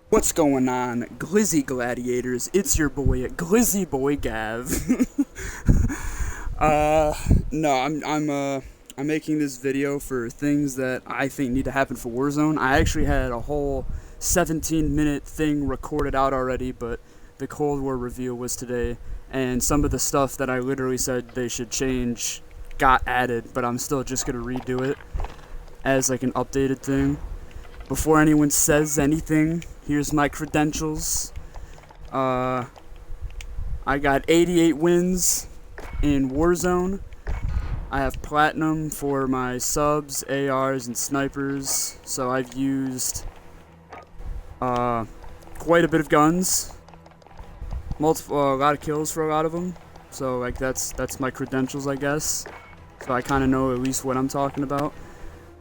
What's going on, Glizzy Gladiators? It's your boy, Glizzy Boy Gav. No, I'm making this video for things that I think need to happen for Warzone. I actually had a whole 17-minute thing recorded out already, but the Cold War reveal was today, and some of the stuff that I literally said they should change got added, but I'm still just gonna redo it as like an updated thing. Before anyone says anything, here's my credentials. I got 88 wins in Warzone. I have platinum for my subs, ARs, and snipers. So I've used quite a bit of guns. A lot of kills for a lot of them. So like that's my credentials, I guess. So I kind of know at least what I'm talking about.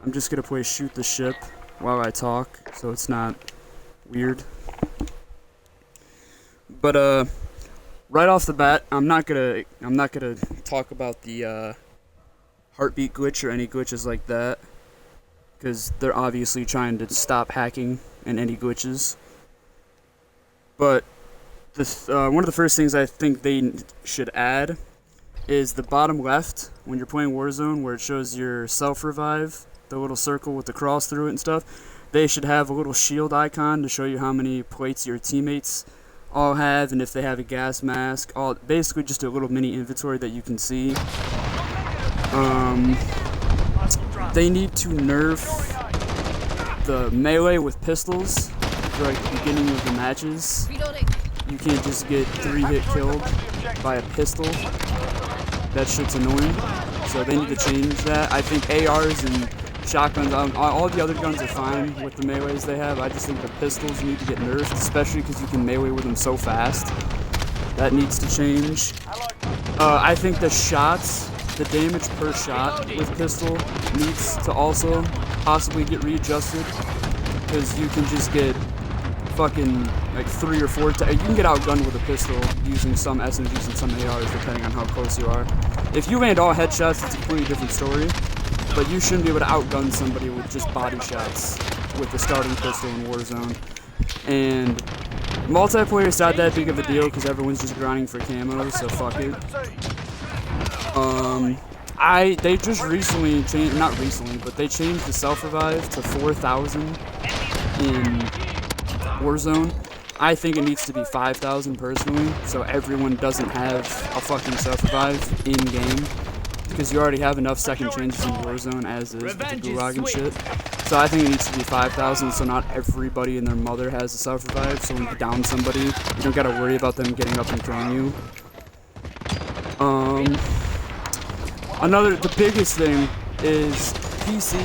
I'm just gonna play shoot the ship while I talk, so it's not weird. But right off the bat, I'm not gonna talk about the heartbeat glitch or any glitches like that, because they're obviously trying to stop hacking and any glitches. But one of the first things I think they should add is the bottom left when you're playing Warzone, where it shows your self-revive, the little circle with the cross through it and stuff. They should have a little shield icon to show you how many plates your teammates all have, and if they have a gas mask. Basically just a little mini inventory that you can see. They need to nerf the melee with pistols for like the beginning of the matches. You can't just get 3-hit killed by a pistol. That shit's annoying. So they need to change that. I think ARs and shotguns, all the other guns are fine with the melees they have. I just think the pistols need to get nerfed, especially because you can melee with them so fast. That needs to change. I think the shots, the damage per shot with pistol needs to also possibly get readjusted, because you can just get fucking like 3 or 4 times. You can get outgunned with a pistol using some SMGs and some ARs depending on how close you are. If you land all headshots, it's a completely different story. But you shouldn't be able to outgun somebody with just body shots with the starting pistol in Warzone. And multiplayer is not that big of a deal because everyone's just grinding for camo, so fuck it. They just recently changed, not recently, but they changed the self-revive to 4,000 in Warzone. I think it needs to be 5,000 personally, so everyone doesn't have a fucking self-revive in-game. Because you already have enough second chances in Warzone as is with the gulag and shit. So I think it needs to be 5,000, so not everybody and their mother has a self-revive, so when you down somebody, you don't gotta worry about them getting up and killing you. The biggest thing is PC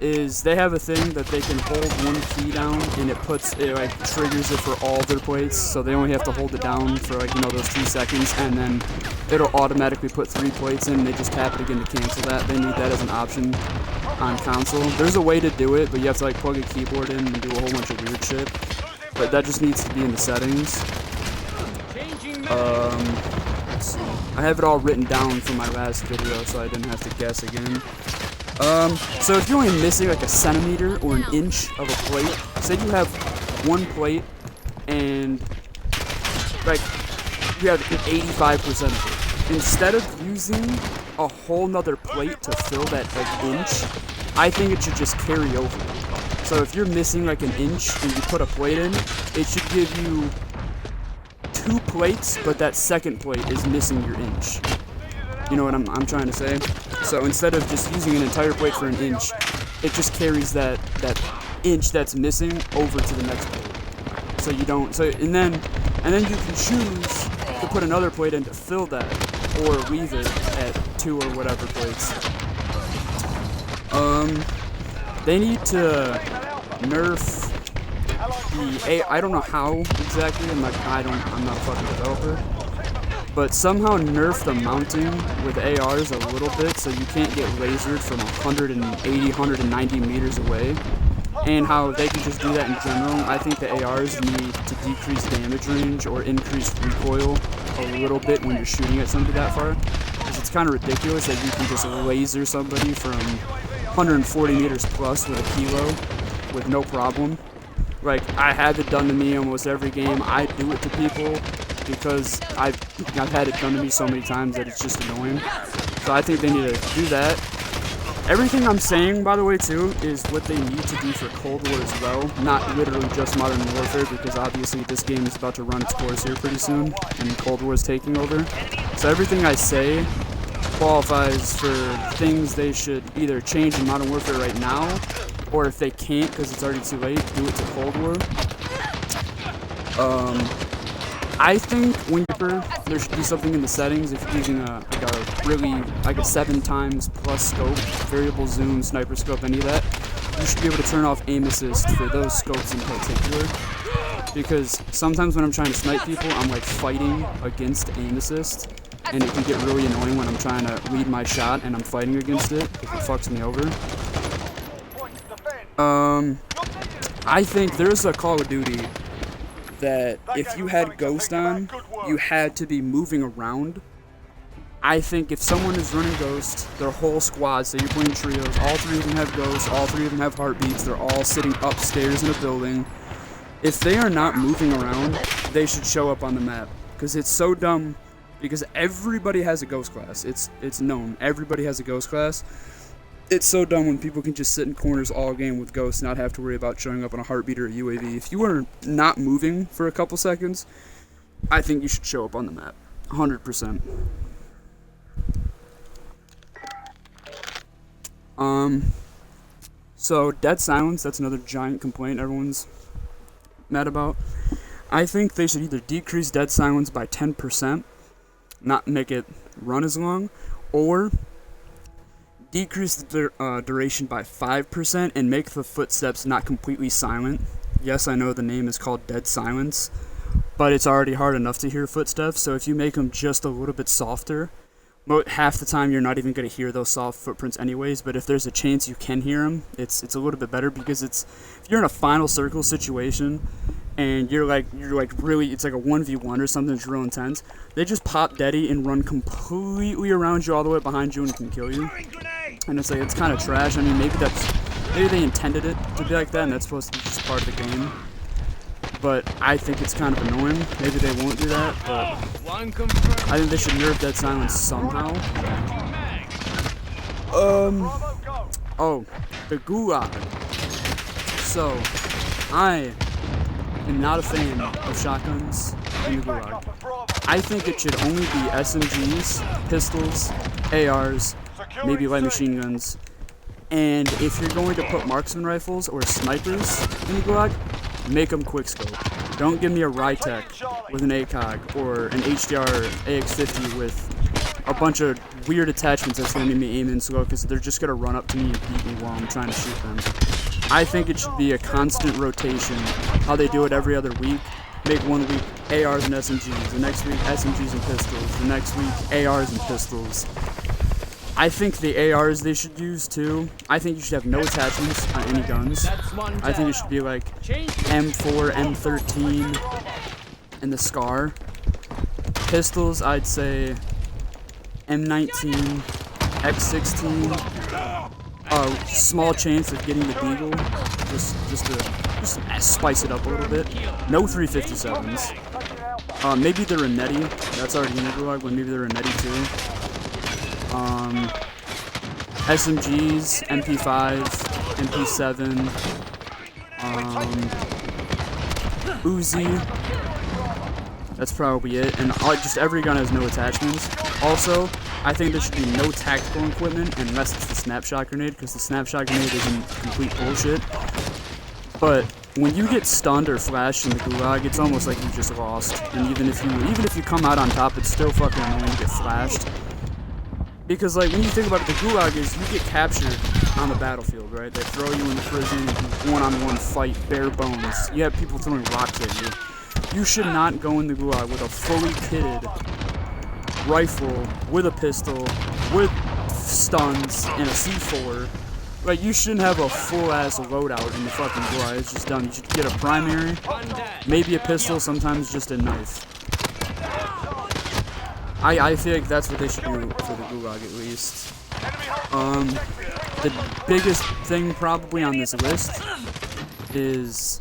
is they have a thing that they can hold one key down and it triggers it for all their plates, so they only have to hold it down for those 2 seconds, and then it'll automatically put 3 plates in and they just tap it again to cancel that. They need that as an option on console. There's a way to do it, but you have to plug a keyboard in and do a whole bunch of weird shit, but that just needs to be in the settings. Let's see. I have it all written down from my last video so I didn't have to guess again. So if you're only missing like a centimeter or an inch of a plate, say you have 1 plate and like you have 85% of it, instead of using a whole nother plate to fill that inch, I think it should just carry over. So if you're missing like an inch and you put a plate in, it should give you 2 plates, but that second plate is missing your inch. You know what I'm trying to say? So instead of just using an entire plate for an inch, it just carries that inch that's missing over to the next plate. So you don't. And then you can choose to put another plate in to fill that, or leave it at 2 or whatever plates. They need to nerf I don't know how exactly. I'm not a fucking developer. But somehow nerf the mounting with ARs a little bit so you can't get lasered from 180, 190 meters away. And how they can just do that in general. I think the ARs need to decrease damage range or increase recoil a little bit when you're shooting at somebody that far. Because it's kind of ridiculous that you can just laser somebody from 140 meters plus with a kilo with no problem. Like, I have it done to me almost every game. I do it to people because I've had it done to me so many times that it's just annoying. So I think they need to do that. Everything I'm saying, by the way, too, is what they need to do for Cold War as well. Not literally just Modern Warfare, because obviously this game is about to run its course here pretty soon, and Cold War is taking over. So everything I say qualifies for things they should either change in Modern Warfare right now, or if they can't because it's already too late, do it to Cold War. I think when there should be something in the settings if you're using a 7 times plus scope, variable zoom, sniper scope, any of that. You should be able to turn off aim assist for those scopes in particular. Because sometimes when I'm trying to snipe people, I'm like fighting against aim assist, and it can get really annoying when I'm trying to lead my shot and I'm fighting against it because it fucks me over. I think there's a Call of Duty that if you had Ghost on, you had to be moving around. I think if someone is running Ghost, their whole squad, say you're playing trios, all 3 of them have Ghost, all 3 of them have heartbeats, they're all sitting upstairs in a building. If they are not moving around, they should show up on the map. Because it's so dumb, because everybody has a Ghost class. It's known. Everybody has a Ghost class. It's so dumb when people can just sit in corners all game with Ghosts and not have to worry about showing up on a heartbeat or a UAV. If you are not moving for a couple seconds, I think you should show up on the map. 100%. So dead silence, that's another giant complaint everyone's mad about. I think they should either decrease dead silence by 10%, not make it run as long, or decrease the duration by 5% and make the footsteps not completely silent. Yes, I know the name is called Dead Silence, but it's already hard enough to hear footsteps, so if you make them just a little bit softer, half the time you're not even going to hear those soft footprints anyways, but if there's a chance you can hear them, it's a little bit better, because if you're in a final circle situation and you're like really, it's like a 1v1 or something that's real intense, they just pop deady and run completely around you all the way behind you and can kill you. And it's like, it's kind of trash. I mean, maybe they intended it to be like that and that's supposed to be just part of the game. But I think it's kind of annoying. Maybe they won't do that, but I think they should nerf Dead Silence somehow. Oh, the Gulag. So, I am not a fan of shotguns in the Gulag. I think it should only be SMGs, pistols, ARs, maybe light machine guns. And if you're going to put marksman rifles or snipers in the Gulag, make them quickscope. Don't give me a Rytec with an ACOG or an HDR AX50 with a bunch of weird attachments that's going to make me aim in slow, because they're just going to run up to me and beat me while I'm trying to shoot them. I think it should be a constant rotation, how they do it every other week. Make 1 week ARs and SMGs, the next week SMGs and pistols, the next week ARs and pistols. I think the ARs they should use too. I think you should have no attachments on any guns. I think it should be like M4, M13, and the SCAR. Pistols, I'd say M19, X16. Small chance of getting the Deagle, just to spice it up a little bit. No 357s. Maybe the Renetti. That's already in the Gulag, but maybe the Renetti too. SMGs, MP5, MP7, Uzi. That's probably it. And just every gun has no attachments. Also, I think there should be no tactical equipment unless it's the snapshot grenade, because the snapshot grenade is complete bullshit. But when you get stunned or flashed in the Gulag, it's almost like you just lost. And even if you come out on top, it's still fucking annoying to get flashed. Because, like, when you think about it, the Gulag is you get captured on the battlefield, right? They throw you in the prison, you do one-on-one fight, bare bones. You have people throwing rocks at you. You should not go in the Gulag with a fully kitted rifle, with a pistol, with stuns, and a C4. Like, you shouldn't have a full-ass loadout in the fucking Gulag. It's just dumb. You should get a primary, maybe a pistol, sometimes just a knife. I feel like that's what they should do for the Gulag, at least. The biggest thing probably on this list is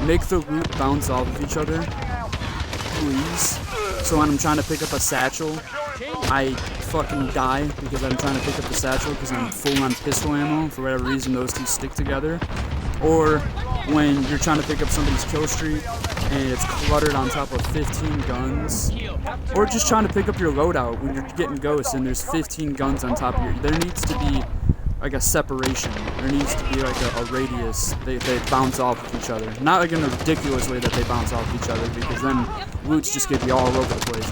make the loot bounce off of each other, please. So when I'm trying to pick up a satchel, I fucking die because I'm trying to pick up the satchel because I'm full on pistol ammo. For whatever reason, those two stick together. Or when you're trying to pick up somebody's kill streak and it's cluttered on top of 15 guns. Or just trying to pick up your loadout when you're getting ghosts and there's 15 guns on top of your... There needs to be like a separation. There needs to be like a radius. They bounce off of each other. Not like in a ridiculous way that they bounce off each other, because then loots just get all over the place.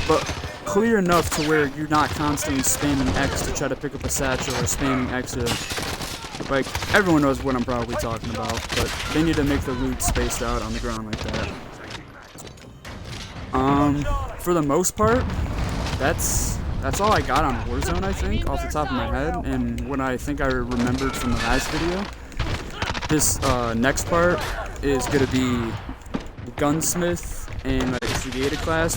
But clear enough to where you're not constantly spamming X to try to pick up a satchel or spamming X to... Like, everyone knows what I'm probably talking about, but they need to make the loot spaced out on the ground like that. For the most part, that's all I got on Warzone, I think, off the top of my head, and what I think I remembered from the last video. This next part is going to be Gunsmith and like a creative class,